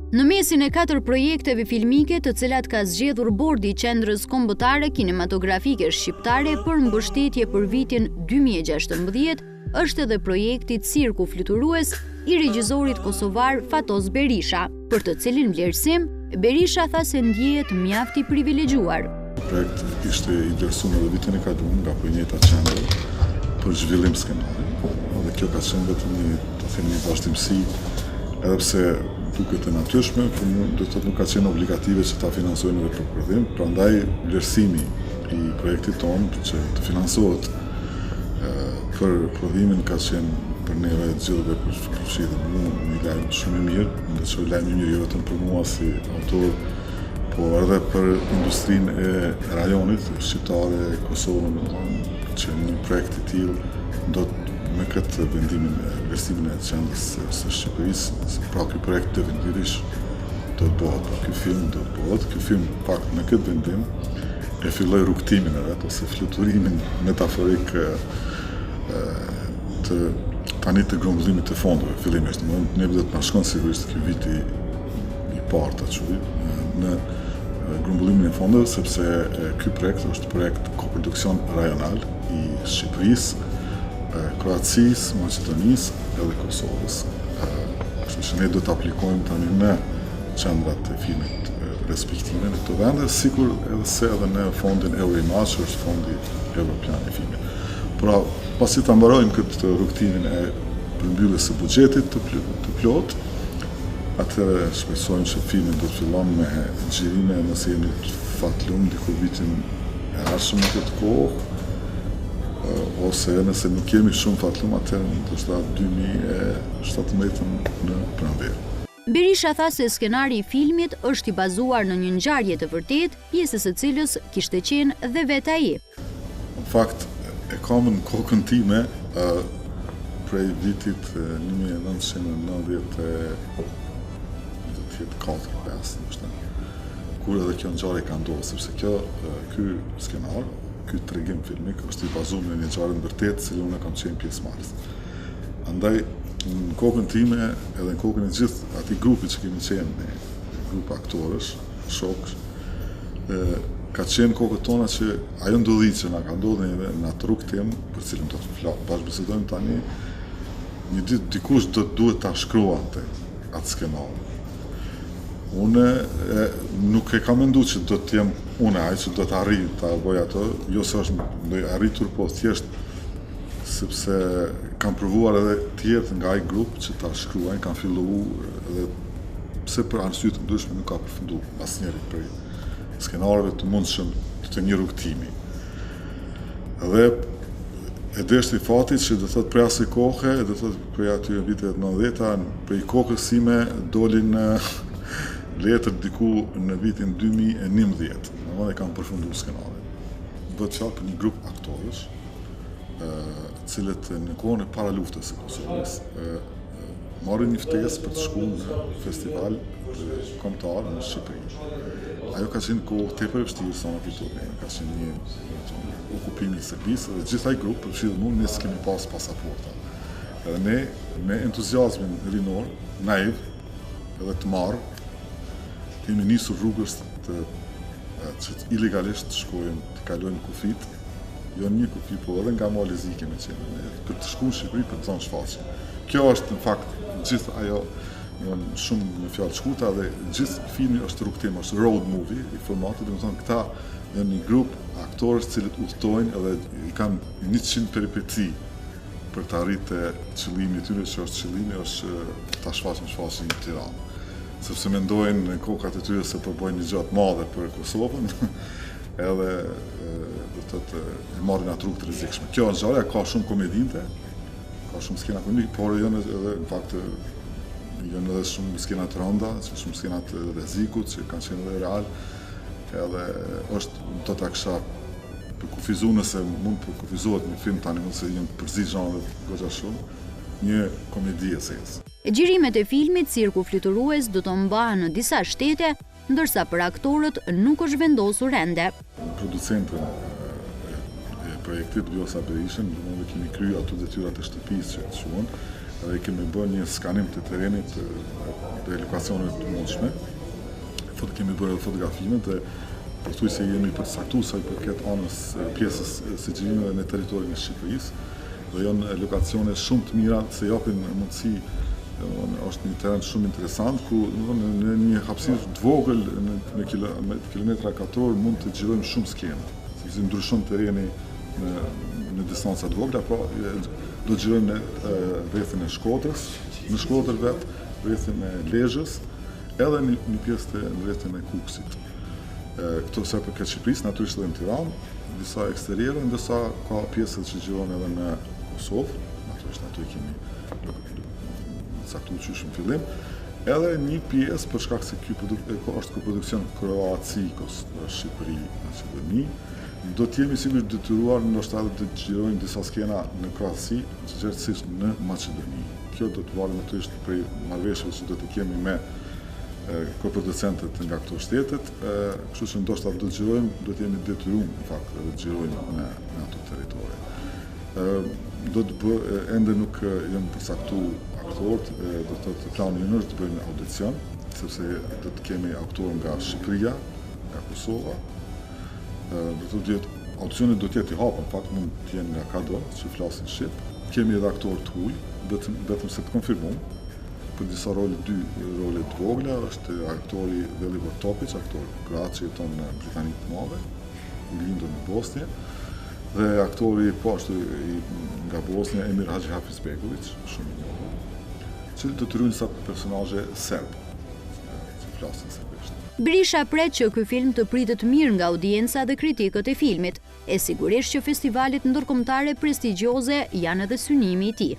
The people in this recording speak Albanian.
Në mesin e 4 projekteve filmike të cilat ka zgjedhur Bordi i Qendrës Kombëtare Kinematografike Shqiptare për mbështetje për vitin 2016, është edhe projekti Cirku Fluturues i regjizorit kosovar Fatos Berisha, për të cilin vlerësim Berisha tha se ndjehet mjaft i privilegjuar. Projekt ishte i vlerësuar edhe vitin e kaluar nga Projneta Qendër për zhvillim skenari. Dhe kjo ka qenë vetëm një vazhdimsi, edhe pse duket e natyrshme, por do të thotë nuk ka qenë obligative që ta finansojnë edhe për prodhim. Prandaj vlerësimi i projektit tonë që të financohet për prodhimin ka qenë për neve gjithëve përfshirë dhe mu një lajm shumë i mirë, ndërsa lajm i mirë jo vetëm për mua si autor, po edhe për industrinë e rajonit shqiptare e Kosovën, që një projekt i tillë do të me këtë vendimin e vlerësimin e qendrës së Shqipërisë, pra ky projekt definitivisht do të bëhet, ky film do të bëhet, ky film pak me këtë vendim e filloi rrugtimin e vet ose fluturimin metaforik të grumbullimit të fondeve fillimisht. Ne do të na shkon sigurisht ky viti i parë ta quaj në grumbullimin e fondeve, sepse ky projekt është projekt koproduksion rajonal i Shqipërisë, Kroacisë, Maqedonisë edhe Kosovës. Kështu që ne do të aplikojmë tani në qendrat e filmit respektive në këto vende, sikur edhe në fondin Euroimage, që është fondi evropian i filmit. Pra, pasi ta mbarojmë këtë rrugtimin e përmbylljes së buxhetit të plot, atëherë shpresojmë që filmi do të fillon me xhirime nëse jemi të fatlum diku vitin e ardhshëm në këtë kohë, ose nëse nuk kemi shumë fatlum atëherë ndoshta 2017 në pranverë. Berisha tha se skenari i filmit është i bazuar në një ngjarje të vërtetë, pjesës së cilës kishte qenë dhe vetë ai. Në fakt, e kam në kokën time prej vitit 1994-5, kur edhe kjo ngjarje ka ndodhur, sepse ky skenar, ky tregim filmik është i bazuar në një ngjarje të vërtetë, cilën unë kam qenë pjesëmarrës. Andaj në kokën time edhe në kokën e gjithë atij grupi që kemi qenë, ne grup aktorësh, shokë, ka qenë kokët tona që ajo ndodhi që na ka ndodhur në atë rrugë tim, për cilën do të bashkëbisedojmë tani, një ditë dikush duhet ta shkruante atë skenar. Unë nuk e kam menduar që do të jem unë ai që do të arrij ta bëj ato, jo se është ndonjë arritur, po thjesht sepse kam provuar edhe tjerë nga ai grup që ta shkruajnë, kanë filluar edhe pse për arsye të ndryshme nuk ka përfunduar asnjëri prej skenarëve të mundshëm të një rrugtimi. Dhe e deshti fati që do thotë prej asaj kohe, do thotë prej aty vitet 90-ta, prej kokës sime dolin letër diku në vitin 2011, dhe kam përfunduar skenarin. Bëhet fjalë për një grup aktorësh, cilët në kohën e para luftës së Kosovës marrin një ftesë për të shkuar në festival kombëtar në Shqipëri. Ajo ka qenë kohë tepër e vështirë sa më kujtohet, ka qenë një okupim i Serbisë dhe gjithaj grup, përfshirë mua, ne s'kemi pas pasaporta. Edhe ne, me entuziazmin rinor, naiv, edhe të marrë, kemi nisur rrugës që ilegalisht shkojmë të kalojmë kufit, jo një kufi, po edhe nga Malizi kemi qenë, për të shkuar në Shqipëri për të zonë shfaqje. Kjo është në fakt gjithë ajo, shumë në fjalë shkurta dhe gjithë filmi është rrugtim, është road movie i formatit, do të thonë këta janë një grup aktorësh cilët udhtojnë edhe i kanë 100 peripeti për të arritur qëllimi i tyre, që është qëllimi është ta shfaqen shfaqjen në Tiranë. Sepse mendojnë në kokat e tyre se përbojnë një gjatë madhe për Kosovën, edhe do të e marrin atë rrugë të rrezikshme. Kjo ngjarje ka shumë komedinte, ka shumë skena komedike, por janë edhe në fakt janë edhe shumë skena të rënda, shumë skena të rrezikut që kanë qenë edhe real, edhe është do ta kisha përkufizuar nëse mund të përkufizohet një film tani, mund se janë përzi zhanre goxha shumë, një komedi e sesë. Xhirimet e filmit Cirku Fluturues do të mbahen në disa shtete, ndërsa për aktorët nuk është vendosur ende. Producentën e projektit Vjosa Berishën, do kemi kryer ato detyrat e shtëpisë që quhen, Dhe kemi bërë një skanim të terrenit dhe lokacionet të mundshme. Kemi bërë edhe fotografimet dhe përthuaj se jemi përcaktuar sa i përket anës pjesës sigjilimeve në territorin e Shqipërisë dhe janë lokacione shumë të mira se japin mundësi. Është një terren shumë interesant ku në një hapësirë të vogël në kilometra katror mund të xhirojmë shumë skena. Si ndryshon terreni në distanca të vogla, po do të xhirojmë në rrethin e Shkodrës, në Shkodër vetë, rrethin e Lezhës, edhe një pjesë në rrethin e Kukësit. Këto sa përket Shqipërisë, natyrisht edhe në Tiranë, disa eksteriere, ndërsa ka pjesë që xhirojnë edhe në Kosovë, natyrisht aty kemi caktuar qysh në fillim, edhe një pjesë për shkak se ky është koproduksion Kroaci-Kos Shqipëri Maqedoni, do të jemi sigurisht detyruar ndoshta të xhirojmë disa skena në Kroaci, gjithsesi në Maqedoni. Kjo do të varet natyrisht prej marrëveshjeve që do të kemi me koproducentët nga këto shtetet, kështu që ndoshta do të xhirojmë, do të jemi detyruar në fakt të xhirojmë në ato territore. Do të ende nuk janë përcaktuar aktorët, do të thotë plani ynë është të bëjmë audicion, sepse do të kemi aktorë nga Shqipëria, nga Kosova. Audicionet do të jetë i hapur, në fakt mund të jenë nga kado që flasin shqip. Kemi edhe aktorë të huaj, vetëm se të konfirmojmë. Për disa dy role të vogla është aktori Velibor Topić, aktor kroat që jeton në Britaninë të Madhe, i lindur në Bosnjë. Dhe aktori poashtu nga Bosnja, Emir Hadjihafizbegović, shumë i njohur, që do të rrujnë sa personazhe serb, që flasin serbisht. Berisha pret që ky film të pritet mirë nga audienca dhe kritikët e filmit, e sigurisht që festivalet ndërkombëtare prestigjioze janë edhe synimi i tij.